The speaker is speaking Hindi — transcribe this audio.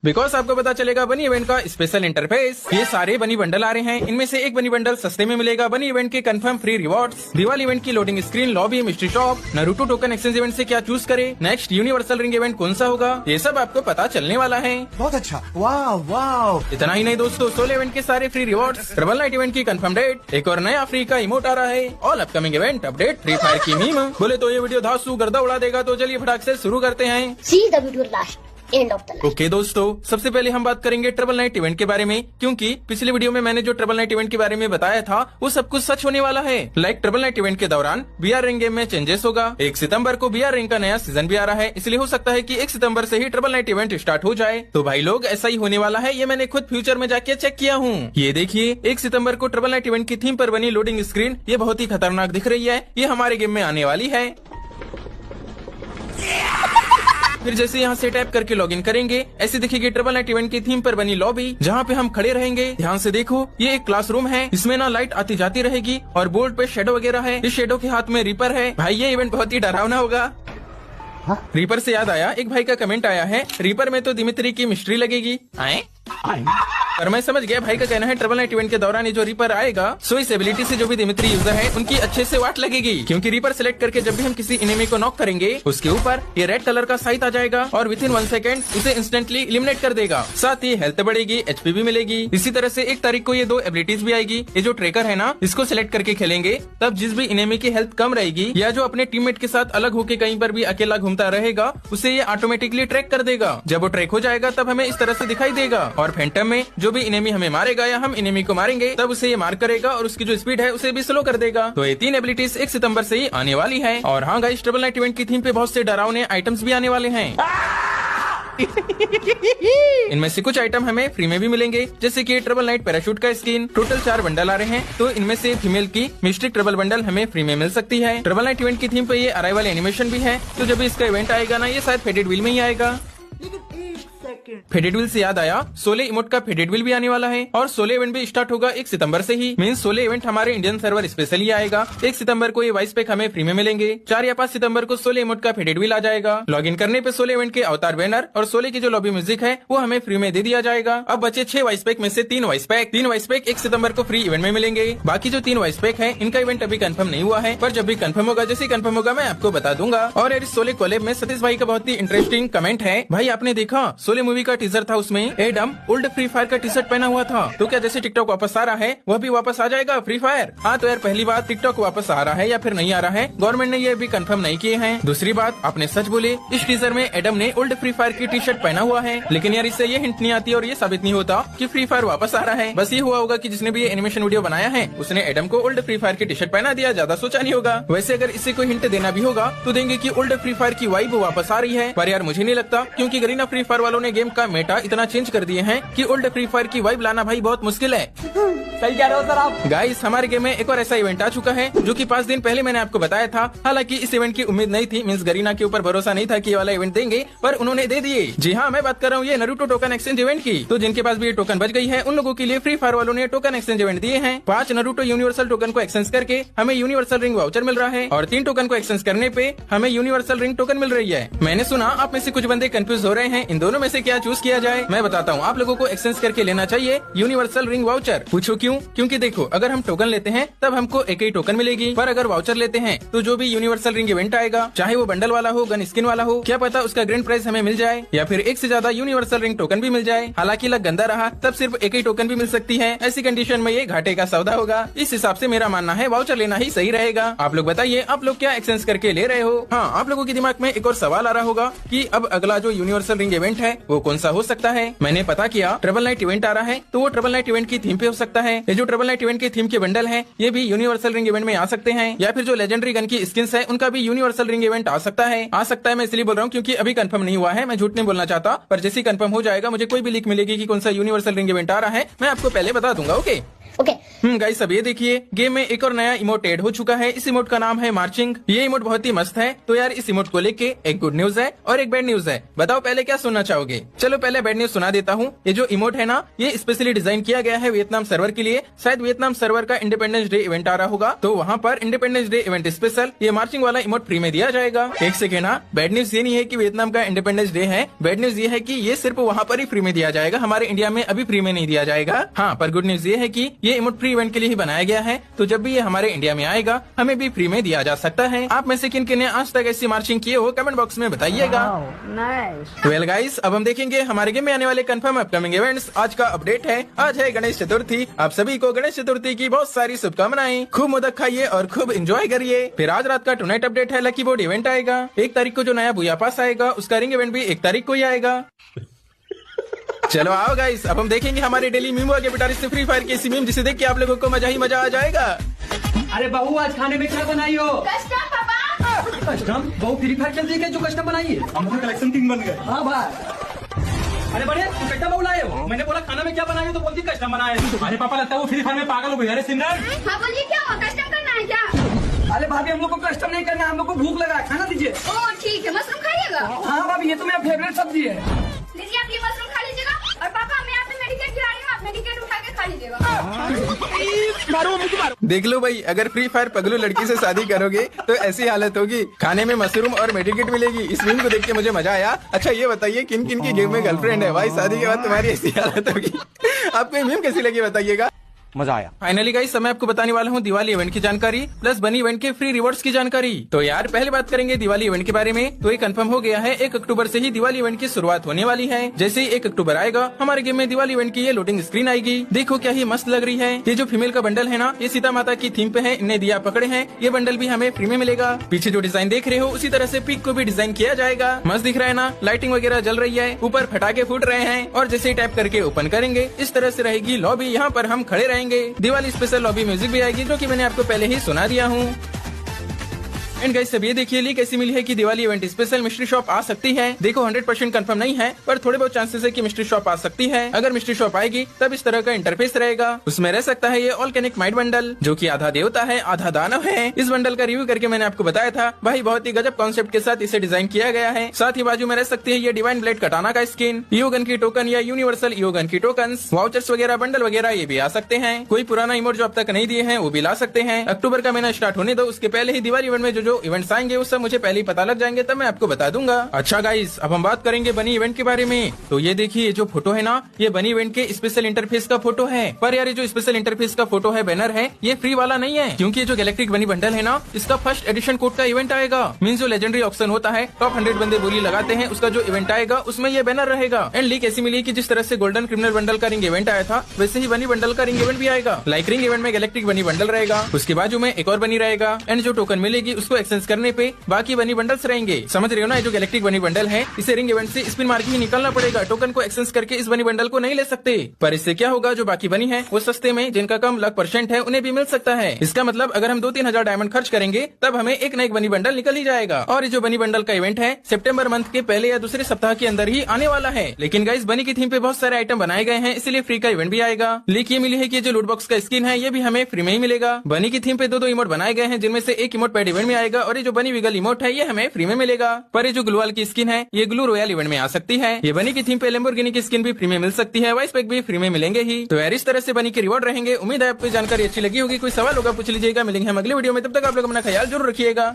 बिकॉज आपको पता चलेगा बनी इवेंट का स्पेशल इंटरफेस। ये सारे बनी बंडल आ रहे हैं, इनमें से एक बनी बंडल सस्ते में मिलेगा। बनी इवेंट के confirm free rewards, Diwali event की loading screen, lobby, mystery shop, Naruto token exchange event से क्या चूज करे, नेक्स्ट यूनिवर्सल रिंग इवेंट कौन सा होगा, ये सब आपको पता चलने वाला है। बहुत अच्छा, वाह वाह। इतना ही नहीं दोस्तों, सोलो इवेंट के सारे free rewards, triple night event की कंफर्म डेट, एक और नया फ्री का इमोट आ रहा है, all upcoming event update, free fire की मीम। बोले तो ये वीडियो धांसू गर्दा उड़ा देगा, तो चलिए फटाक से शुरू करते हैं। See the video last. End of the life. Okay दोस्तों, सबसे पहले हम बात करेंगे ट्रिपल नाइट इवेंट के बारे में, क्योंकि पिछले वीडियो में मैंने जो ट्रिपल नाइट इवेंट के बारे में बताया था वो सब कुछ सच होने वाला है। लाइक ट्रिपल नाइट इवेंट के दौरान बीआर रिंग गेम में चेंजेस होगा। 1 सितंबर को बीआर रिंग का नया सीजन भी आ रहा है, इसलिए हो सकता है कि 1 सितंबर से ही ट्रिपल नाइट इवेंट स्टार्ट हो जाए। तो भाई लोग, ऐसा ही होने वाला है, ये मैंने खुद फ्यूचर में जाके चेक किया हूँ। ये देखिए, 1 सितंबर को ट्रिपल नाइट इवेंट की थीम पर बनी लोडिंग स्क्रीन, ये बहुत ही खतरनाक दिख रही है। ये हमारे गेम में आने वाली है। फिर जैसे यहाँ से टैप करके लॉगिन करेंगे, ऐसे दिखेगी ट्रिपल नाइट इवेंट की थीम पर बनी लॉबी, जहाँ पे हम खड़े रहेंगे। ध्यान से देखो, ये एक क्लासरूम है, इसमें ना लाइट आती जाती रहेगी और बोर्ड पे शेडो वगैरह है। इस शेडो के हाथ में रीपर है। भाई ये इवेंट बहुत ही डरावना होगा। रीपर से याद आया, एक भाई का कमेंट आया है, रीपर में तो दिमित्री की मिस्ट्री लगेगी। आए? पर मैं समझ गया, भाई का कहना है ट्रिपल नाइट इवेंट के दौरान ये जो रीपर आएगा, सो इस एबिलिटी से जो भी दिमित्री यूजर है उनकी अच्छे से वाट लगेगी, क्योंकि रीपर सिलेक्ट करके जब भी हम किसी एनिमी को नॉक करेंगे, उसके ऊपर ये रेड कलर का साइट आ जाएगा और विद इन 1 सेकंड उसे इंस्टेंटली एलिमिनेट कर देगा। साथ ही हेल्थ बढ़ेगी, एचपी भी मिलेगी। इसी तरह से 1 तारीख को ये 2 एबिलिटीज भी आएगी। ये जो ट्रैकर है ना, इसको सिलेक्ट करके खेलेंगे, तब जिस भी एनिमी की हेल्थ कम रहेगी या जो अपने टीममेट के साथ अलग होकर कहीं पर भी अकेला घूमता रहेगा, उसे ये ऑटोमेटिकली ट्रैक कर देगा। जब वो ट्रैक हो जाएगा तब हमें इस तरह से दिखाई देगा। और फैंटम में जो भी एनिमी हमें मारेगा या हम एनिमी को मारेंगे, तब उसे ये मार करेगा और उसकी जो स्पीड है उसे भी स्लो कर देगा। तो ये 3 एबिलिटीज 1 सितंबर से ही आने वाली है। और हाँ गाइस, ट्रिपल नाइट इवेंट की थीम पे बहुत से डरावने आइटम्स भी आने वाले हैं। इनमें से कुछ आइटम हमें फ्री में भी मिलेंगे, जैसे कि ट्रिपल नाइट पैराशूट का स्किन। टोटल 4 बंडल आ रहे हैं, तो इनमें से फीमेल की मिस्टिक ट्रिपल बंडल हमें फ्री में मिल सकती है। ट्रिपल नाइट इवेंट की थीम पे ये अराइवल एनिमेशन भी है, तो जब इसका इवेंट आएगा ना, ये शायद फेडेड व्हील में ही आएगा। फेडेड व्हील से याद आया, सोले इमोट का फेडेड व्हील भी आने वाला है और सोले इवेंट भी स्टार्ट होगा 1 सितंबर से ही। मींस सोले इवेंट हमारे इंडियन सर्वर स्पेशली आएगा। 1 सितंबर को ये वाइस पैक हमें फ्री में मिलेंगे। 4 या 5 सितंबर को सोले इमोट का फेडेड व्हील आ जाएगा। लॉगिन करने पे सोले इवेंट के अवतार बैनर और सोले की जो लॉबी म्यूजिक है वो हमें फ्री में दे दिया जाएगा। अब बचे 6 वाइस पैक में से 3 वाइस पैक 1 सितंबर को फ्री इवेंट में मिलेंगे। बाकी जो 3 वाइस पैक है, इनका इवेंट अभी कंफर्म नहीं हुआ है, पर जब भी कंफर्म होगा, जैसे कंफर्म होगा मैं आपको बता दूंगा। और इस सोले कोलैब में सतीश भाई का बहुत ही इंटरेस्टिंग कमेंट है। भाई आपने देखा, सोले मूवी का टीजर था, उसमें एडम ओल्ड फ्री फायर का टी शर्ट पहना हुआ था। तो क्या जैसे टिकटॉक वापस आ रहा है, वह भी वापस आ जाएगा फ्री फायर? हाँ तो यार, पहली बात, टिकटॉक वापस आ रहा है या फिर नहीं आ रहा है, गवर्नमेंट ने ये अभी कंफर्म नहीं किए हैं। दूसरी बात, आपने सच बोले, इस टीजर में एडम ने ओल्ड फ्री फायर की टी शर्ट पहना हुआ है, लेकिन यार इससे ये हिंट नहीं आती और ये साबित नहीं होता कि फ्री फायर वापस आ रहा है। बस ये हुआ होगा कि जिसने भी ये एनिमेशन वीडियो बनाया है, उसने एडम को ओल्ड फ्री फायर की टी शर्ट पहना दिया, ज्यादा सोचा नहीं होगा। वैसे अगर इससे कोई हिंट देना भी होगा तो देंगे कि ओल्ड फ्री फायर की वाइब वापस आ रही है, पर यार मुझे नहीं लगता, क्योंकि गरीना फ्री फायर वालों ने गेम का मेटा इतना चेंज कर दिए हैं कि ओल्ड फ्री फायर की वाइब लाना भाई बहुत मुश्किल है। सही कह रहे हो सर आप। गाइस, हमारे गेम में एक और ऐसा इवेंट आ चुका है, जो कि 5 दिन पहले मैंने आपको बताया था। हालांकि इस इवेंट की उम्मीद नहीं थी, मींस गरीना के ऊपर भरोसा नहीं था कि ये वाला इवेंट देंगे, पर उन्होंने दे दिए। जी हाँ, मैं बात कर रहा हूँ ये नारुतो टोकन एक्सचेंज इवेंट की। तो जिनके पास भी ये टोकन बच गई है, उन लोगों के लिए फ्री फायर वालों ने टोकन एक्सचेंज इवेंट दिए हैं। 5 नारुतो यूनिवर्सल टोकन को एक्सचेंज करके हमें यूनिवर्सल रिंग वाउचर मिल रहा है, और 3 टोकन को एक्सचेंज करने पे हमें यूनिवर्सल रिंग टोकन मिल रही है। मैंने सुना आप में से कुछ बंदे कंफ्यूज हो रहे हैं, इन दोनों में से क्या चूज किया जाए। मैं बताता हूँ, आप लोगों को एक्सचेंज करके लेना चाहिए यूनिवर्सल रिंग वाउचर। पूछो क्यों? क्योंकि देखो, अगर हम टोकन लेते हैं तब हमको एक ही टोकन मिलेगी, पर अगर वाउचर लेते हैं तो जो भी यूनिवर्सल रिंग इवेंट आएगा, चाहे वो बंडल वाला हो, गन स्किन वाला हो, क्या पता उसका ग्रैंड प्राइज हमें मिल जाए या फिर 1 से ज्यादा यूनिवर्सल रिंग टोकन भी मिल जाए। हालांकि लक गंदा रहा तब सिर्फ एक ही टोकन भी मिल सकती है। ऐसी कंडीशन में ये घाटे का सौदा होगा। इस हिसाब से मेरा मानना है वाउचर लेना ही सही रहेगा। आप लोग बताइए, आप लोग क्या एक्सचेंज करके ले रहे हो? हाँ, आप लोगों के दिमाग में एक और सवाल आ रहा होगा कि अब अगला जो यूनिवर्सल रिंग इवेंट है वो कौन सा हो सकता है। मैंने पता किया, ट्रिपल नाइट इवेंट आ रहा है, तो वो ट्रिपल नाइट इवेंट की थीम पे हो सकता है। ये जो ट्रिपल नाइट इवेंट की थीम के बंडल है, ये भी यूनिवर्सल रिंग इवेंट में आ सकते हैं, या फिर जो लेजेंडरी गन की स्किन्स है, उनका भी यूनिवर्सल रिंग इवेंट आ सकता है। मैं इसलिए बोल रहा हूँ क्योंकि अभी कंफर्म नहीं हुआ है, मैं झूठ नहीं बोलना चाहता, पर जैसे कंफर्म हो जाएगा, मुझे कोई भी लीक मिलेगी कि कौन सा यूनिवर्सल रिंग इवेंट आ रहा है, मैं आपको पहले बता दूंगा। ओके। Okay. गाइस अब ये देखिए गेम में एक और नया इमोट ऐड हो चुका है। इस इमोट का नाम है मार्चिंग। ये इमोट बहुत ही मस्त है। तो यार इस इमोट को लेके एक गुड न्यूज है और एक बैड न्यूज है। बताओ पहले क्या सुनना चाहोगे? चलो पहले बैड न्यूज सुना देता हूँ। ये जो इमोट है ना, ये स्पेशली डिजाइन किया गया है वियतनाम सर्वर के लिए। शायद वियतनाम सर्वर का इंडिपेंडेंस डे इवेंट आ रहा होगा, तो वहाँ पर इंडिपेंडेंस डे इवेंट स्पेशल ये मार्चिंग वाला इमोट फ्री में दिया जाएगा। एक सेकेंड, हाँ, बैड न्यूज ये नहीं है कि वियतनाम का इंडिपेंडेंस डे है। बैड न्यूज ये है कि ये सिर्फ वहाँ पर ही फ्री में दिया जाएगा, हमारे इंडिया में अभी फ्री में नहीं दिया जाएगा। हाँ, पर गुड न्यूज ये है कि ये इमोट फ्री इवेंट के लिए ही बनाया गया है, तो जब भी ये हमारे इंडिया में आएगा हमें भी फ्री में दिया जा सकता है। आप में से किन किन ने आज तक ऐसी मार्चिंग किए हो कमेंट बॉक्स में बताइएगा। वेल गाइस, अब हम देखेंगे हमारे गेम में आने वाले कंफर्म अपकमिंग इवेंट्स। आज का अपडेट है, आज है गणेश चतुर्थी। आप सभी को गणेश चतुर्थी की बहुत सारी शुभकामनाएं। खूब मोदक खाइए और खूब एंजॉय करिए। फिर आज रात का टुनाइट अपडेट है, लकी बोर्ड इवेंट आएगा। 1 तारीख को जो नया बुया पास आएगा उसका रिंग इवेंट भी 1 तारीख को ही आएगा। चलो आओ गाइस, अब हम देखेंगे हमारे डेली मीमो के बिटारी से फ्री फायर की ऐसी मीम जिसे देख के आप लोगों को मजा ही मजा आ जाएगा। अरे बहू आज खाने में क्या बनाई हो? कस्टम पापा। कस्टम? बहू फ्री फायर खेलती है क्या जो कस्टम बनाई है? हम तो कलेक्शन किंग बन गए। हाँ भाई। अरे बड़े तू कस्टम बहू लाए हो? मैंने बोला खाना में क्या बनाई हो तो बोलती कस्टम बनाए। अरे पापा लगता है वो फ्री फायर में पागल हो गई। अरे सिमरन। हाँ बोलिए, क्या हुआ? कस्टम करना है क्या? अरे भाभी हम लोग को कस्टम नहीं करना, हम लोग को भूख लगा है, खाना दीजिए। ओह ठीक है, मशरूम खाइएगा? हाँ भाभी, ये तो मेरा फेवरेट सब्जी है। लीजिए आप ये मशरूम खा लीजिएगा। और पापा मैं आपसे मेडिकेट खिला रही हूँ, आप मेडिकेट उठा के खा लीजिएगा। देख लो भाई, अगर फ्री फायर पगलू लड़की से शादी करोगे तो ऐसी हालत होगी, खाने में मशरूम और मेडिकेट मिलेगी। इस मीम को देख के मुझे मजा आया। अच्छा ये बताइए किन किन की गेम में गर्लफ्रेंड है? भाई शादी के बाद तुम्हारी ऐसी हालत होगी। आपको ये मीम कैसी लगी बताइएगा। मजा आया। फाइनली गाइस, मैं आपको बताने वाला हूँ दिवाली इवेंट की जानकारी प्लस बनी इवेंट के फ्री रिवॉर्ड्स की जानकारी। तो यार पहले बात करेंगे दिवाली इवेंट के बारे में। तो ये कंफर्म हो गया है, 1 अक्टूबर से ही दिवाली इवेंट की शुरुआत होने वाली है। जैसे ही 1 अक्टूबर आएगा हमारे गेम में दिवाली इवेंट की ये लोडिंग स्क्रीन आएगी। देखो क्या ही मस्त लग रही है। ये जो फीमेल का बंडल है ना, ये सीता माता की थीम पे है, इनने दिया पकड़े हैं। ये बंडल भी हमें फ्री में मिलेगा। पीछे जो डिजाइन देख रहे हो उसी तरह से पिक को भी डिजाइन किया जाएगा। मस्त दिख रहा है ना, लाइटिंग वगैरह जल रही है, ऊपर फटाके फूट रहे हैं और जैसे ही टैप करके ओपन करेंगे इस तरह से रहेगी लॉबी। यहाँ पर हम खड़े रहेंगे। दिवाली स्पेशल लॉबी म्यूजिक भी आएगी जो कि मैंने आपको पहले ही सुना दिया हूँ। एंड गाइस अब ये देखिए लीक ऐसी मिली है कि Diwali event special mystery shop आ सकती है। देखो 100% कंफर्म नहीं है, पर थोड़े बहुत चांसेस है कि मिस्ट्री शॉप आ सकती है। अगर मिस्ट्री शॉप आएगी तब इस तरह का इंटरफेस रहेगा। उसमें रह सकता है ये ऑल्केनिक माइट बंडल, जो कि आधा देवता है आधा दानव है। इस बंडल का रिव्यू करके मैंने आपको बताया था भाई, बहुत ही गजब कॉन्सेप्ट के साथ इसे डिजाइन किया गया है। साथ ही बाजू में रह सकती है ये डिवाइन ब्लेड कटाना का स्किन, ईओगन की टोकन या यूनिवर्सल ईओगन की टोकन, वाउचर्स वगैरह बंडल वगैरह ये भी आ सकते हैं। कोई पुराना इमोट जो अब तक नहीं दिए हैं वो भी ला सकते हैं। अक्टूबर का महीना स्टार्ट होने दो, उसके पहले ही दिवाली इवेंट में जो इवेंट्स आएंगे सब मुझे पहले ही पता लग जाएंगे, तब मैं आपको बता दूंगा। अच्छा गाइस, अब हम बात करेंगे बनी इवेंट के बारे में। तो ये देखिए ये जो फोटो है ना, ये बनी इवेंट के स्पेशल इंटरफेस का फोटो है। पर यार ये जो स्पेशल इंटरफेस का फोटो है, बैनर है, ये फ्री वाला नहीं है, क्योंकि ये जो गैलेक्टिक बनी बंडल है ना, इसका फर्स्ट एडिशन कोड का इवेंट आएगा। मींस जो लेजेंडरी ऑप्शन होता है, टॉप 100 बंदे बोली लगाते हैं, उसका जो इवेंट आएगा उसमें ये बैनर रहेगा। एंड लीक ऐसी मिली कि जिस तरह से गोल्डन क्रिमिनल बंडल का रिंग इवेंट आया था, वैसे ही बनी बंडल का रिंग इवेंट भी आएगा। लाइक रिंग इवेंट में गैलेक्टिक बनी बंडल रहेगा, उसके बाजू में एक और बनी रहेगा। एंड जो टोकन मिलेगी उसको एक्सचेंज करने पे बाकी बनी बंडल्स रहेंगे। समझ रहे हो ना, ये जो गैलेक्टिक बनी बंडल है इसे रिंग इवेंट से स्पिन मार के ही निकालना पड़ेगा। टोकन को एक्सचेंज करके इस बनी बंडल को नहीं ले सकते। पर इससे क्या होगा, जो बाकी बनी है वो सस्ते में, जिनका कम लाख % है, उन्हें भी मिल सकता है। इसका मतलब अगर हम 2-3 हजार डायमंड खर्च करेंगे तब हमें एक न एक बनी बंडल निकल ही जाएगा। और ये जो बनी बंडल का इवेंट है सितंबर मंथ के पहले या दूसरे सप्ताह के अंदर ही आने वाला है। लेकिन गाइस बनी की थीम पे बहुत सारे आइटम बनाए गए हैं, इसलिए फ्री का इवेंट भी आएगा। लीक ये मिली है कि जो लूट बॉक्स का स्किन है ये भी हमें फ्री में ही मिलेगा। बनी की थीम पे 2 इमोट बनाए गए हैं, जिनमें से एक इमोट पेड इवेंट में आएगा और ये जो बनी विगल इमोट है ये हमें फ्री में मिलेगा। पर ये जो ग्लूवाल की स्किन है ये ग्लू रॉयल इवेंट में आ सकती है। ये बनी की थीम पे लैम्बोर्गिनी की स्किन भी फ्री में मिल सकती है, वाइस पैक भी फ्री में मिलेंगे ही। तो यार इस तरह से बनी के रिवॉर्ड रहेंगे। उम्मीद है आपको जानकारी अच्छी लगी होगी। कोई सवाल होगा पूछ लीजिएगा। मिलेंगे हम अगले वीडियो में, तब तक आप लोग अपना ख्याल जरूर रखिएगा।